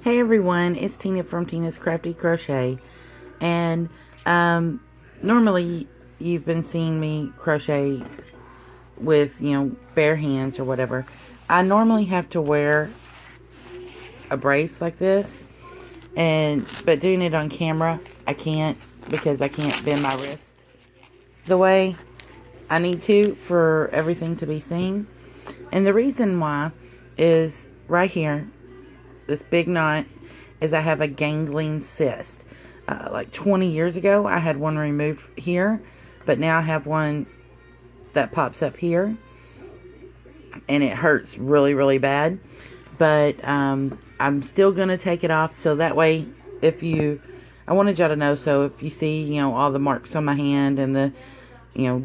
Hey everyone, it's Tina from Tina's Crafty Crochet, and normally you've been seeing me crochet with, bare hands or whatever. I normally have to wear a brace like this, but doing it on camera, I can't, because I can't bend my wrist the way I need to for everything to be seen. And the reason why is right here, this big knot, is I have a gangling cyst. Like 20 years ago, I had one removed here, but now I have one that pops up here, and it hurts really, really bad. But I'm still going to take it off, so that way, I wanted y'all to know, so if you see, all the marks on my hand and the,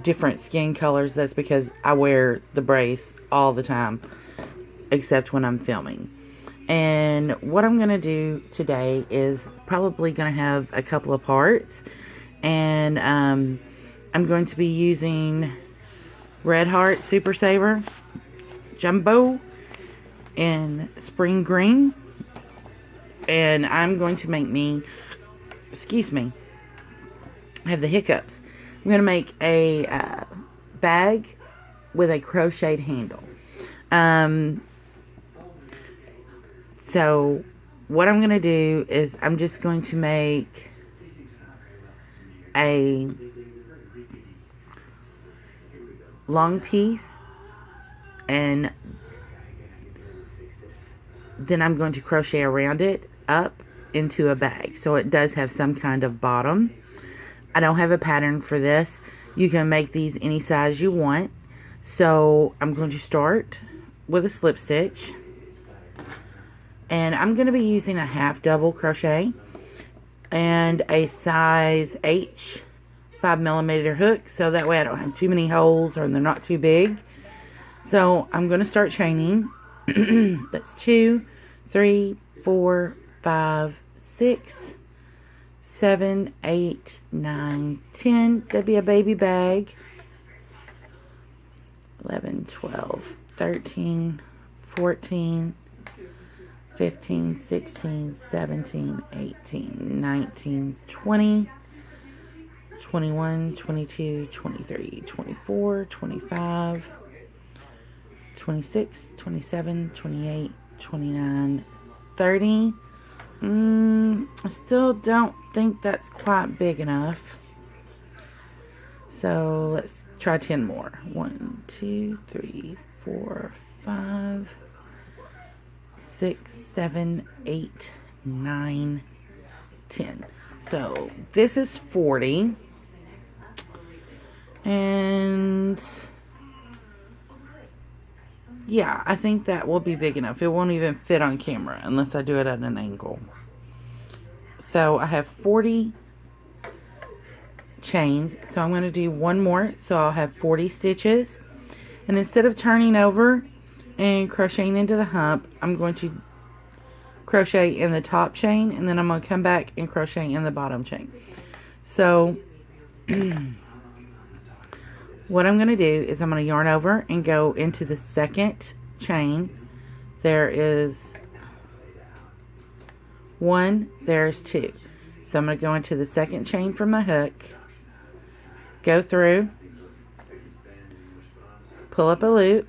different skin colors, that's because I wear the brace all the time, except when I'm filming. And what I'm going to do today is probably going to have a couple of parts. And I'm going to be using Red Heart Super Saver Jumbo in Spring Green. And I'm going to make excuse me, I have the hiccups. I'm going to make a bag with a crocheted handle. So what I'm going to do is I'm just going to make a long piece, and then I'm going to crochet around it up into a bag, so it does have some kind of bottom. I don't have a pattern for this. You can make these any size you want. So I'm going to start with a slip stitch. And I'm going to be using a half double crochet and a size H 5mm hook, so that way I don't have too many holes or they're not too big. So I'm going to start chaining. That's 2, 3, 4, 5, 6, 7, 8, 9, 10. That'd be a baby bag. 11, 12, 13, 14, 15, 16, 17, 18, 19, 20, 21, 22, 23, 24, 25, 26, 27, 28, 29, 30. I still don't think that's quite big enough. So let's try 10 more. 1, 2, 3, 4, 5, 6, 7, 8, 9, 10. So this is 40. And yeah, I think that will be big enough. It won't even fit on camera unless I do it at an angle. So I have 40 chains. So I'm going to do one more. So I'll have 40 stitches. And instead of turning over and crocheting into the hump, I'm going to crochet in the top chain, and then I'm going to come back and crochet in the bottom chain. So what I'm going to do is I'm going to yarn over and go into the second chain. There is 1, there's 2. So I'm going to go into the second chain from my hook, go through, pull up a loop,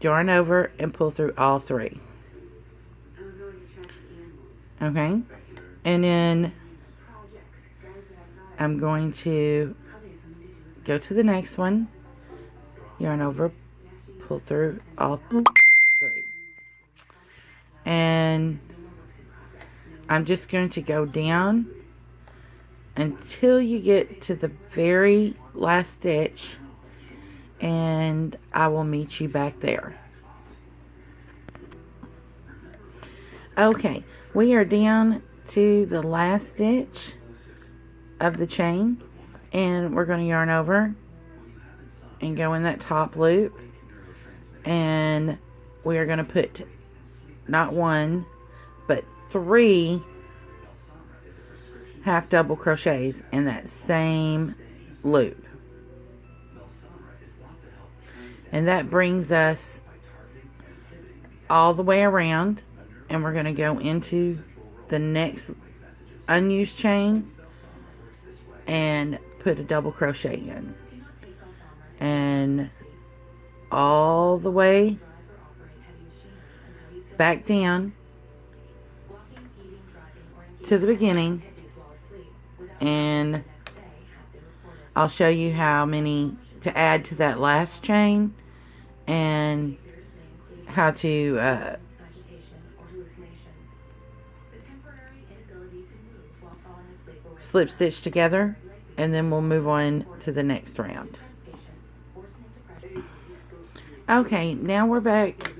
yarn over, and pull through all 3. Okay, and then I'm going to go to the next one, yarn over, pull through all 3, and I'm just going to go down until you get to the very last stitch, and I will meet you back there. Okay, we are down to the last stitch of the chain, and we're going to yarn over and go in that top loop, and we are going to put not 1 but 3 half double crochets in that same loop, and that brings us all the way around, and we're going to go into the next unused chain and put a double crochet in, and all the way back down to the beginning, and I'll show you how many to add to that last chain and how to slip stitch together, and then we'll move on to the next round. Okay, now we're back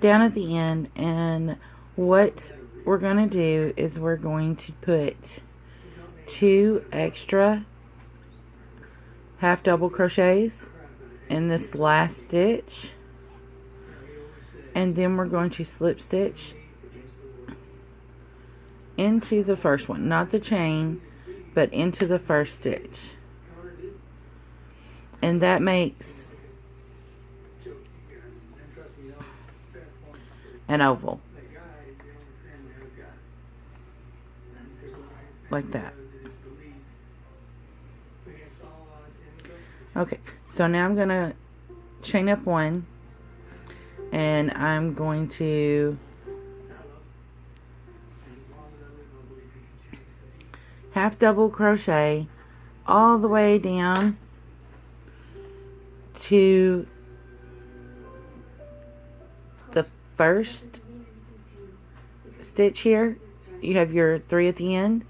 down at the end, and what we're going to do is we're going to put 2 extra half double crochets in this last stitch, and then we're going to slip stitch into the first one, not the chain, but into the first stitch, and that makes an oval like that. Okay, so now I'm gonna chain up 1, and I'm going to half double crochet all the way down to the first stitch here. You have your 3 at the end.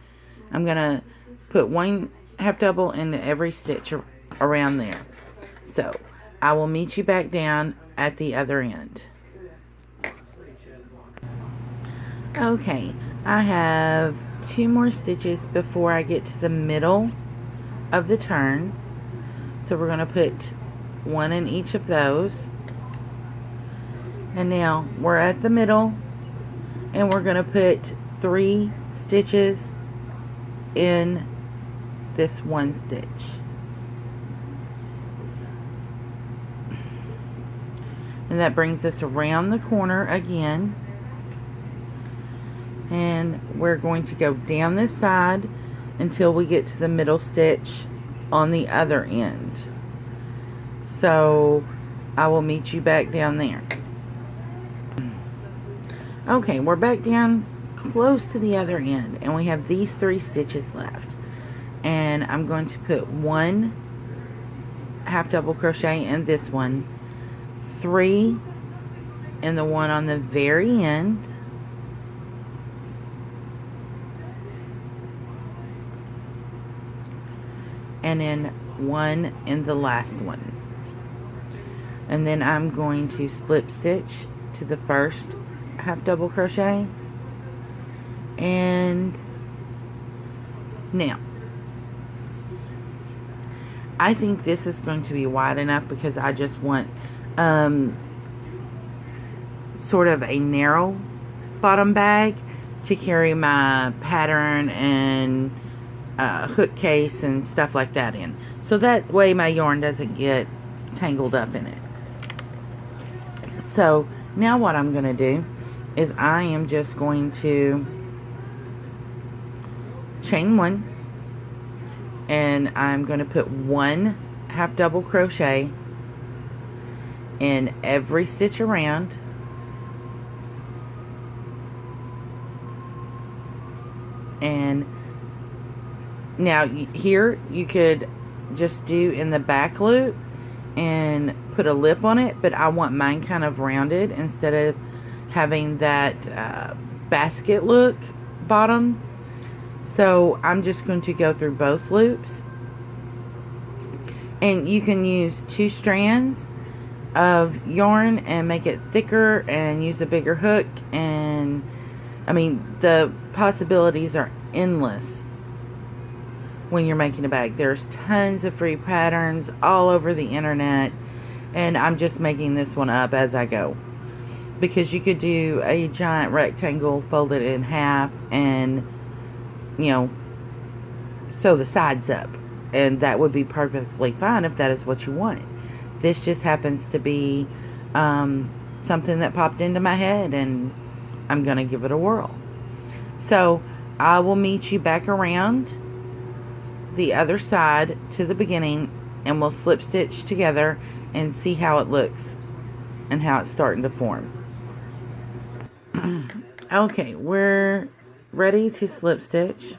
I'm gonna put 1 half double into every stitch around there. So I will meet you back down at the other end. Okay, I have 2 more stitches before I get to the middle of the turn, so we're going to put 1 in each of those, and now we're at the middle, and we're going to put 3 stitches in this 1 stitch. And that brings us around the corner again, and we're going to go down this side until we get to the middle stitch on the other end. So I will meet you back down there. Okay, we're back down close to the other end, and we have these 3 stitches left, and I'm going to put 1 half double crochet in this one, 3 in the one on the very end, and then 1 in the last one, and then I'm going to slip stitch to the first half double crochet. And now I think this is going to be wide enough because I just want sort of a narrow bottom bag to carry my pattern and hook case and stuff like that in, so that way my yarn doesn't get tangled up in it. So now what I'm going to do is I am just going to chain 1, and I'm going to put 1 half double crochet in every stitch around, and now here you could just do in the back loop and put a lip on it, but I want mine kind of rounded instead of having that basket look bottom. So I'm just going to go through both loops, and you can use 2 strands of yarn and make it thicker and use a bigger hook, and I mean the possibilities are endless when you're making a bag. There's tons of free patterns all over the internet, and I'm just making this one up as I go, because you could do a giant rectangle, fold it in half, and you know, sew the sides up, and that would be perfectly fine if that is what you want. This just happens to be something that popped into my head, and I'm going to give it a whirl. So I will meet you back around the other side to the beginning, and we'll slip stitch together and see how it looks and how it's starting to form. Okay, we're ready to slip stitch.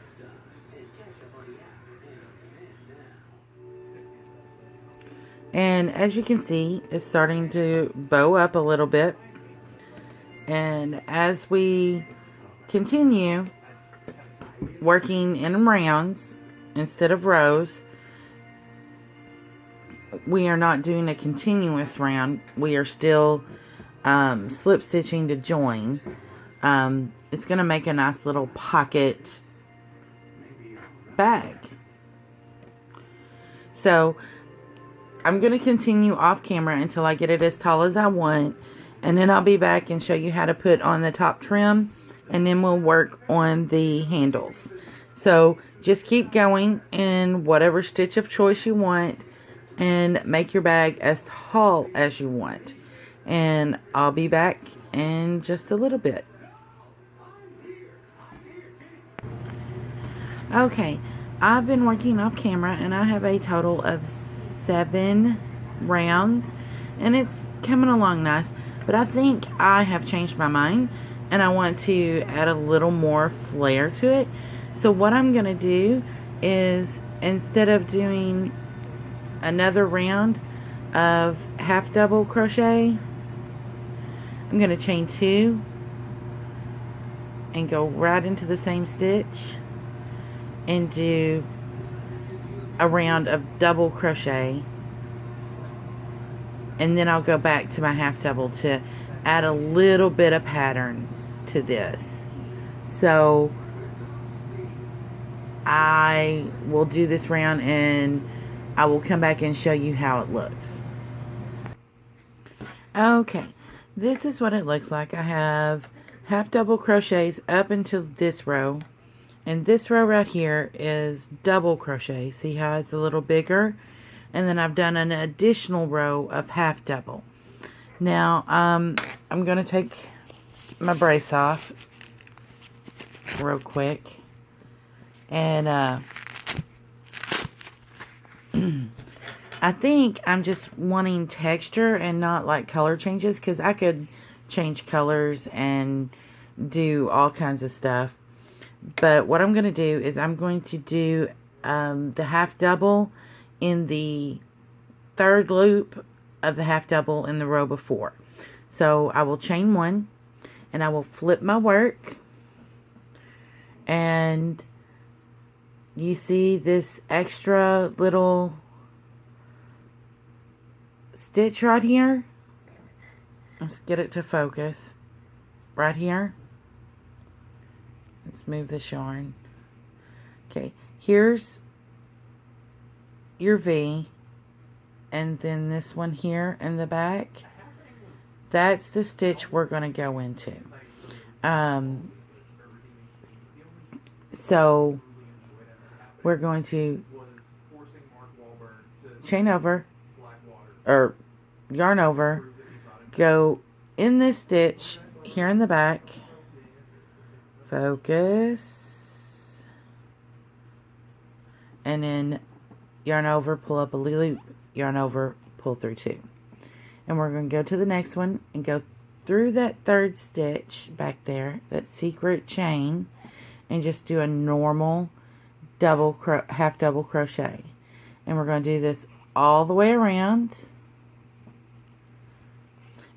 And as you can see, it's starting to bow up a little bit. And as we continue working in rounds instead of rows, we are not doing a continuous round. We are still slip stitching to join. It's going to make a nice little pocket bag. So I'm going to continue off camera until I get it as tall as I want, and then I'll be back and show you how to put on the top trim, and then we'll work on the handles. So just keep going in whatever stitch of choice you want and make your bag as tall as you want. And I'll be back in just a little bit. Okay, I've been working off camera and I have a total of 7 rounds, and it's coming along nice, but I think I have changed my mind and I want to add a little more flair to it. So what I'm going to do is, instead of doing another round of half double crochet, I'm going to chain 2 and go right into the same stitch and do a round of double crochet, and then I'll go back to my half double to add a little bit of pattern to this. So I will do this round and I will come back and show you how it looks. Okay, this is what it looks like. I have half double crochets up into this row, and this row right here is double crochet. See how it's a little bigger? And then I've done an additional row of half double. Now I'm going to take my brace off real quick, and I think I'm just wanting texture and not like color changes, because I could change colors and do all kinds of stuff. But what I'm going to do is I'm going to do the half double in the third loop of the half double in the row before. So I will chain 1 and I will flip my work, and you see this extra little stitch right here. Let's get it to focus right here. Let's move this yarn. Okay, here's your V, and then this one here in the back, that's the stitch we're going to go into. So we're going to chain over, or yarn over, go in this stitch here in the back, focus, and then yarn over, pull up a loop, yarn over, pull through 2. And we're going to go to the next one and go through that third stitch back there, that secret chain, and just do a normal half double crochet. And we're going to do this all the way around.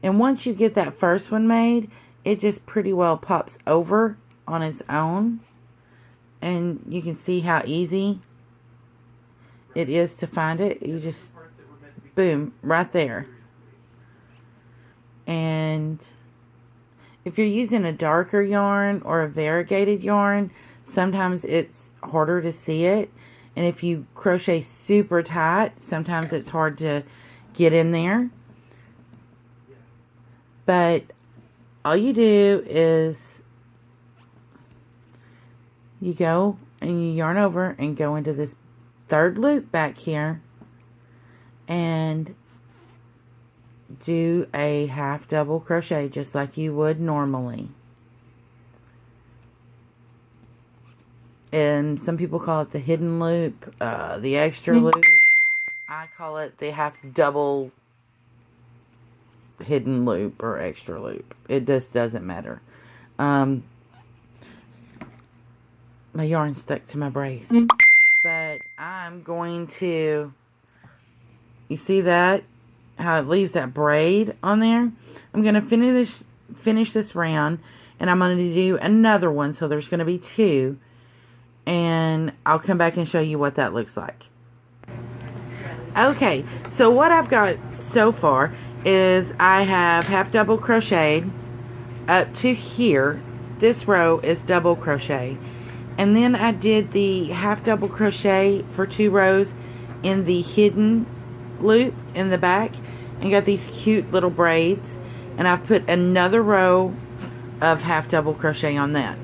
And once you get that first one made, it just pretty well pops over on its own, and you can see how easy it is to find it. You just boom, right there. And if you're using a darker yarn or a variegated yarn, sometimes it's harder to see it, and if you crochet super tight, sometimes it's hard to get in there. But all you do is you go and you yarn over and go into this third loop back here and do a half double crochet just like you would normally. and some people call it the hidden loop, the extra loop. I call it the half double hidden loop or extra loop. It just doesn't matter. My yarn stuck to my brace. But I'm going to, you see that? How it leaves that braid on there? I'm going to finish this round, and I'm going to do another one, so there's going to be 2. And I'll come back and show you what that looks like. Okay, so what I've got so far is I have half double crocheted up to here. This row is double crochet, and then I did the half double crochet for 2 rows in the hidden loop in the back and got these cute little braids, and I've put another row of half double crochet on that.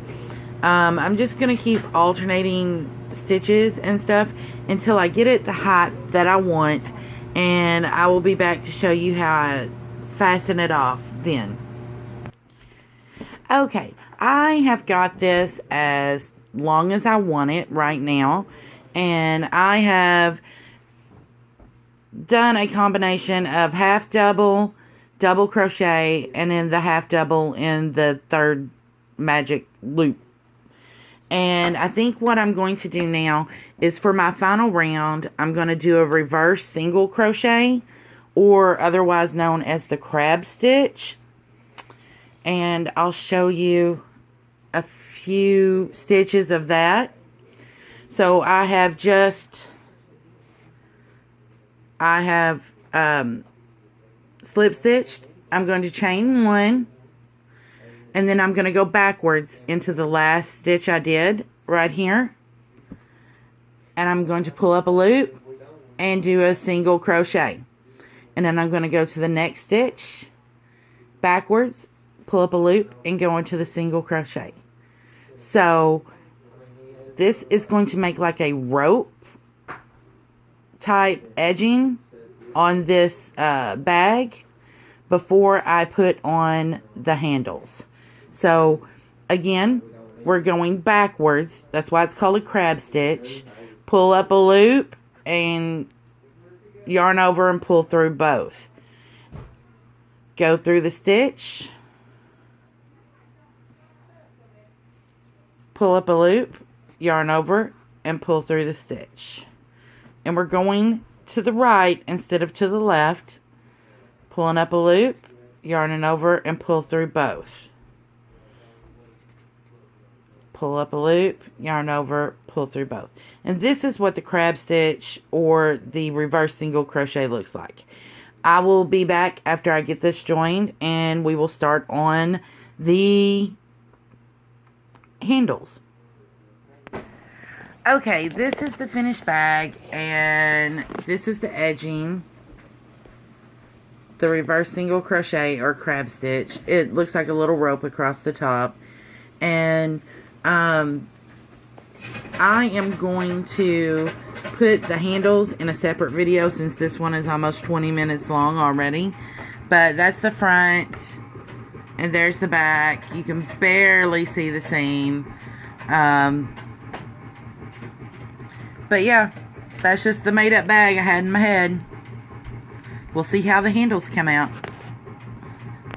I'm just gonna keep alternating stitches and stuff until I get it the height that I want, and I will be back to show you how I fasten it off then. Okay, I have got this as long as I want it right now, and I have done a combination of half double, double crochet, and then the half double in the 3rd magic loop. And I think what I'm going to do now is for my final round, I'm going to do a reverse single crochet, or otherwise known as the crab stitch. And I'll show you a few stitches of that. So I have slip stitched. I'm going to chain 1. And then I'm going to go backwards into the last stitch I did right here. And I'm going to pull up a loop and do a single crochet. And then I'm going to go to the next stitch, backwards, pull up a loop, and go into the single crochet. So this is going to make like a rope type edging on this bag before I put on the handles. So again, we're going backwards. That's why it's called a crab stitch. Pull up a loop and yarn over and pull through both. Go through the stitch. Pull up a loop, yarn over, and pull through the stitch. And we're going to the right instead of to the left. Pulling up a loop, yarning over, and pull through both. Pull up a loop, yarn over, pull through both. And this is what the crab stitch or the reverse single crochet looks like. I will be back after I get this joined, and we will start on the handles. Okay, this is the finished bag, and this is the edging. The reverse single crochet or crab stitch. It looks like a little rope across the top. And I am going to put the handles in a separate video since this one is almost 20 minutes long already. But that's the front, and there's the back. You can barely see the seam. But yeah, that's just the made up bag I had in my head. We'll see how the handles come out.